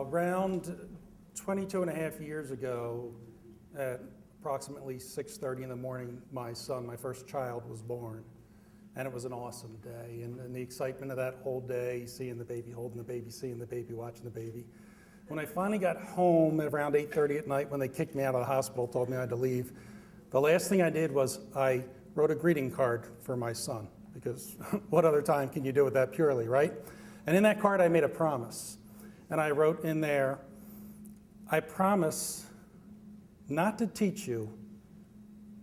Around 22 and a half years ago, at approximately 6:30 in the morning, my son, my first child, was born. And it was an awesome day. And the excitement of that whole day, seeing the baby, holding the baby, seeing the baby, watching the baby. When I finally got home at around 8:30 at night, when they kicked me out of the hospital, told me I had to leave, the last thing I did was I wrote a greeting card for my son, because what other time can you do it that purely, right? And in that card, I made a promise. And I wrote in there, I promise not to teach you,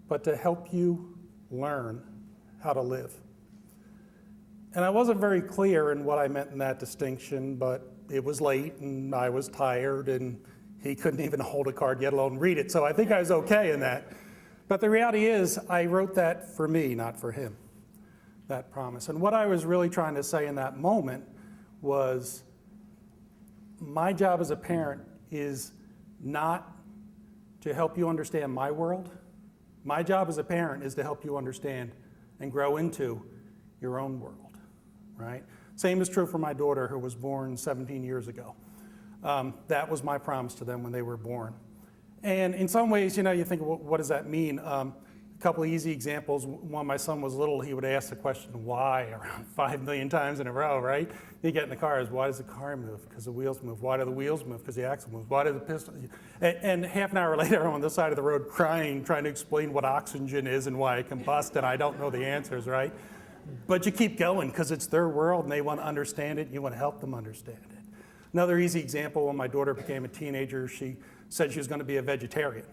but to help you learn how to live. And I wasn't very clear in what I meant in that distinction, but it was late and I was tired and he couldn't even hold a card, yet alone read it. So I think I was okay in that. But the reality is I wrote that for me, not for him, that promise. And what I was really trying to say in that moment was my job as a parent is not to help you understand my world. My job as a parent is to help you understand and grow into your own world, right? Same is true for my daughter, who was born 17 years ago. That was my promise to them when they were born. And in some ways, you think, well, what does that mean? A couple of easy examples. When my son was little, he would ask the question, why, around 5 million times in a row, right? You get in the car, why does the car move? Because the wheels move. Why do the wheels move? Because the axle moves. Why do the piston? And half an hour later, I'm on the side of the road crying, trying to explain what oxygen is and why it combusts, and I don't know the answers, right? But you keep going because it's their world and they want to understand it and you want to help them understand it. Another easy example, when my daughter became a teenager, she said she was going to be a vegetarian.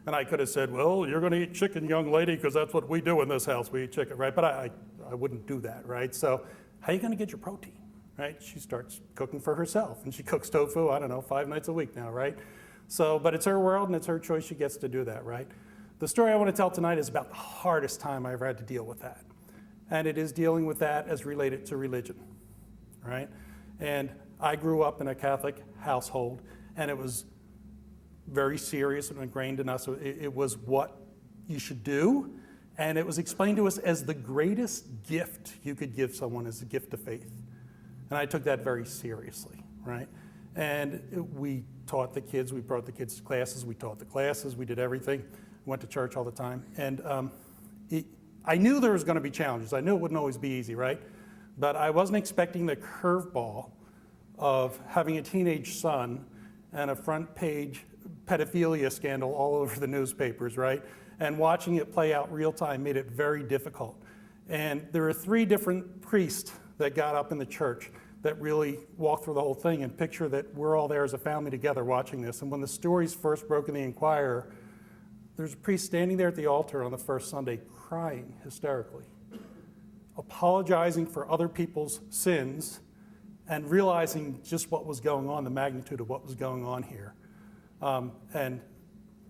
And I could have said, well, you're going to eat chicken, young lady, because that's what we do in this house. We eat chicken, right? But I wouldn't do that, right? So how are you going to get your protein, right? She starts cooking for herself, and she cooks tofu, 5 nights a week now, right? So, but it's her world and it's her choice. She gets to do that, right? The story I want to tell tonight is about the hardest time I ever had to deal with that. And it is dealing with that as related to religion, right? And I grew up in a Catholic household, and it was very serious and ingrained in us. It was what you should do, and it was explained to us as the greatest gift you could give someone is the gift of faith. And I took that very seriously, right? And we taught the kids, we brought the kids to classes, we taught the classes, we did everything, went to church all the time. And I knew there was going to be challenges. I knew it wouldn't always be easy, right? But I wasn't expecting the curveball of having a teenage son and a front page pedophilia scandal all over the newspapers, right? And watching it play out real time made it very difficult. And there are 3 different priests that got up in the church that really walked through the whole thing, and picture that we're all there as a family together watching this. And when the stories first broke in the Inquirer, there's a priest standing there at the altar on the first Sunday crying hysterically, apologizing for other people's sins and realizing just what was going on, the magnitude of what was going on here, and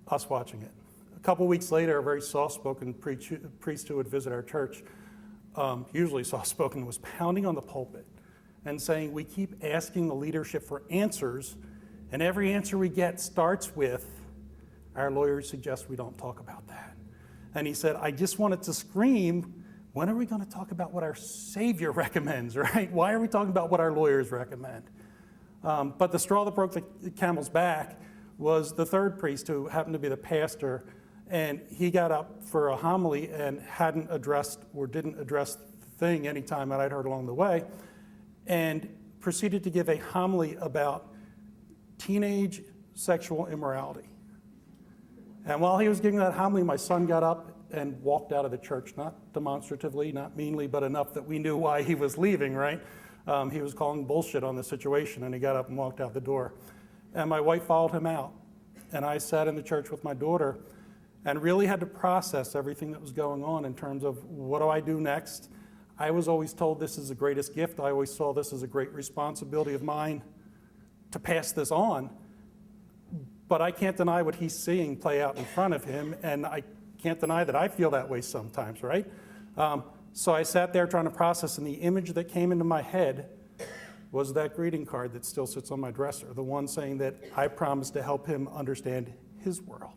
us watching it. A couple weeks later, a very soft-spoken priest who would visit our church, usually soft-spoken, was pounding on the pulpit and saying, we keep asking the leadership for answers, and every answer we get starts with, our lawyers suggest we don't talk about that. And he said, I just wanted to scream, when are we going to talk about what our Savior recommends, right? Why are we talking about what our lawyers recommend? But the straw that broke the camel's back was the third priest, who happened to be the pastor, and he got up for a homily and hadn't addressed or didn't address the thing any time that I'd heard along the way, and proceeded to give a homily about teenage sexual immorality. And while he was giving that homily, my son got up and walked out of the church, not demonstratively, not meanly, but enough that we knew why he was leaving, right? He was calling bullshit on the situation, and he got up and walked out the door. And my wife followed him out. And I sat in the church with my daughter and really had to process everything that was going on in terms of, what do I do next? I was always told this is the greatest gift. I always saw this as a great responsibility of mine to pass this on. But I can't deny what he's seeing play out in front of him, and I can't deny that I feel that way sometimes, right? So I sat there trying to process, and the image that came into my head was that greeting card that still sits on my dresser, the one saying that I promised to help him understand his world.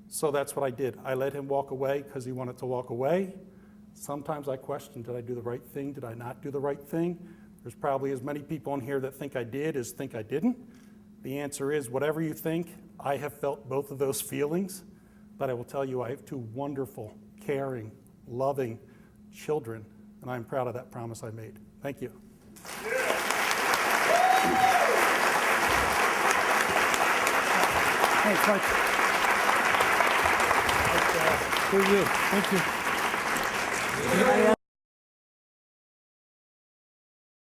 So that's what I did. I let him walk away because he wanted to walk away. Sometimes I questioned, did I do the right thing? Did I not do the right thing? There's probably as many people in here that think I did as think I didn't. The answer is, whatever you think, I have felt both of those feelings, but I will tell you I have two wonderful, caring, loving children, and I'm proud of that promise I made. Thank you. Thanks, Mike. Thank you. Thank you.